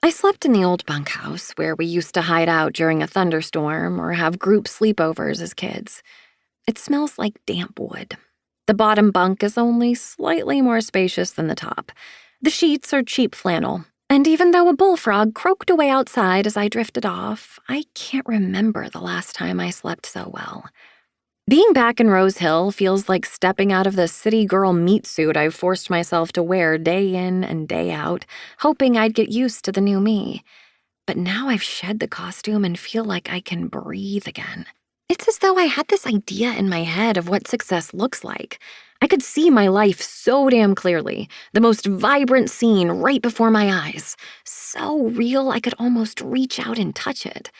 I slept in the old bunkhouse where we used to hide out during a thunderstorm or have group sleepovers as kids. It smells like damp wood. The bottom bunk is only slightly more spacious than the top. The sheets are cheap flannel, and even though a bullfrog croaked away outside as I drifted off, I can't remember the last time I slept so well. Being back in Rose Hill feels like stepping out of the city girl meat suit I've forced myself to wear day in and day out, hoping I'd get used to the new me. But now I've shed the costume and feel like I can breathe again. It's as though I had this idea in my head of what success looks like. I could see my life so damn clearly, the most vibrant scene right before my eyes. So real I could almost reach out and touch it.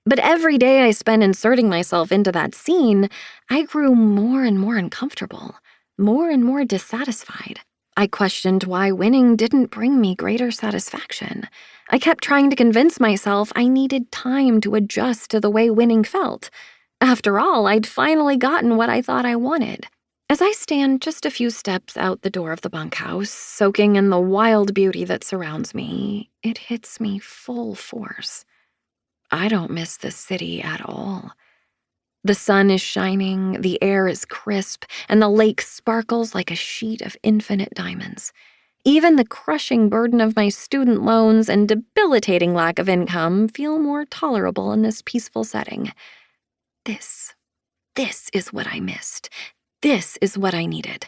But every day I spent inserting myself into that scene, I grew more and more uncomfortable, more and more dissatisfied. I questioned why winning didn't bring me greater satisfaction. I kept trying to convince myself I needed time to adjust to the way winning felt. After all, I'd finally gotten what I thought I wanted. As I stand just a few steps out the door of the bunkhouse, soaking in the wild beauty that surrounds me, it hits me full force. I don't miss the city at all. The sun is shining, the air is crisp, and the lake sparkles like a sheet of infinite diamonds. Even the crushing burden of my student loans and debilitating lack of income feel more tolerable in this peaceful setting. This is what I missed. This is what I needed.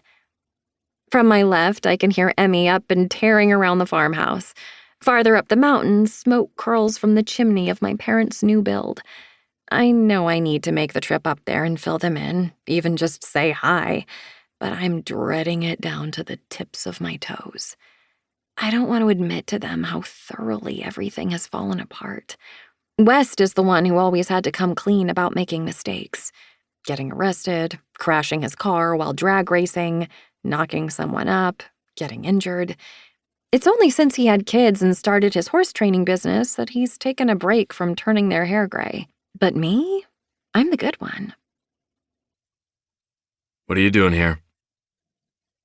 From my left, I can hear Emmy up and tearing around the farmhouse. Farther up the mountain, smoke curls from the chimney of my parents' new build. I know I need to make the trip up there and fill them in, even just say hi, but I'm dreading it down to the tips of my toes. I don't want to admit to them how thoroughly everything has fallen apart. West is the one who always had to come clean about making mistakes. Getting arrested, crashing his car while drag racing, knocking someone up, getting injured. It's only since he had kids and started his horse training business that he's taken a break from turning their hair gray. But me? I'm the good one. What are you doing here?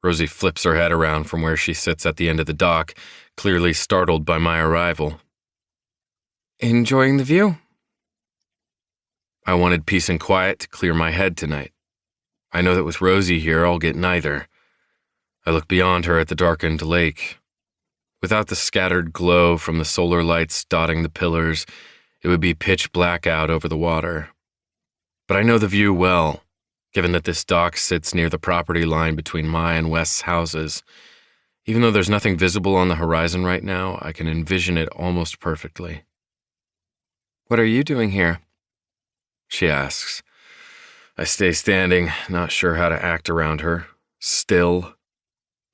Rosie flips her head around from where she sits at the end of the dock, clearly startled by my arrival. Enjoying the view? I wanted peace and quiet to clear my head tonight. I know that with Rosie here, I'll get neither. I look beyond her at the darkened lake. Without the scattered glow from the solar lights dotting the pillars, it would be pitch black out over the water. But I know the view well, given that this dock sits near the property line between my and West's houses. Even though there's nothing visible on the horizon right now, I can envision it almost perfectly. What are you doing here? She asks. I stay standing, not sure how to act around her. Still.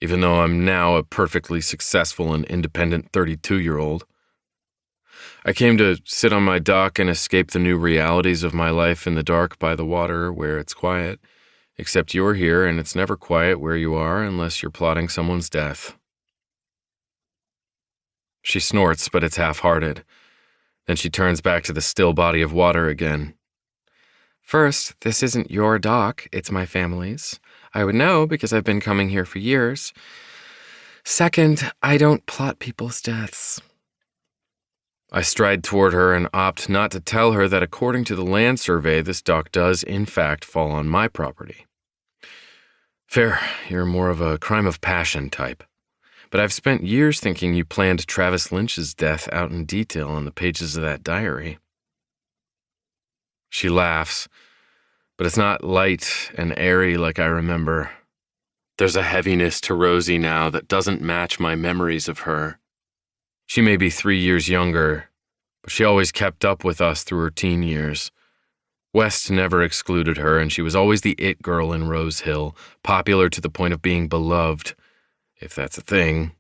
Even though I'm now a perfectly successful and independent 32-year-old. I came to sit on my dock and escape the new realities of my life in the dark by the water where it's quiet, except you're here and it's never quiet where you are unless you're plotting someone's death. She snorts, but it's half-hearted. Then she turns back to the still body of water again. First, this isn't your dock, it's my family's. I would know because I've been coming here for years. Second, I don't plot people's deaths. I stride toward her and opt not to tell her that according to the land survey, this dock does, in fact, fall on my property. Fair, you're more of a crime of passion type. But I've spent years thinking you planned Travis Lynch's death out in detail on the pages of that diary. She laughs, but it's not light and airy like I remember. There's a heaviness to Rosie now that doesn't match my memories of her. She may be 3 years younger, but she always kept up with us through her teen years. West never excluded her, and she was always the it girl in Rose Hill, popular to the point of being beloved, if that's a thing.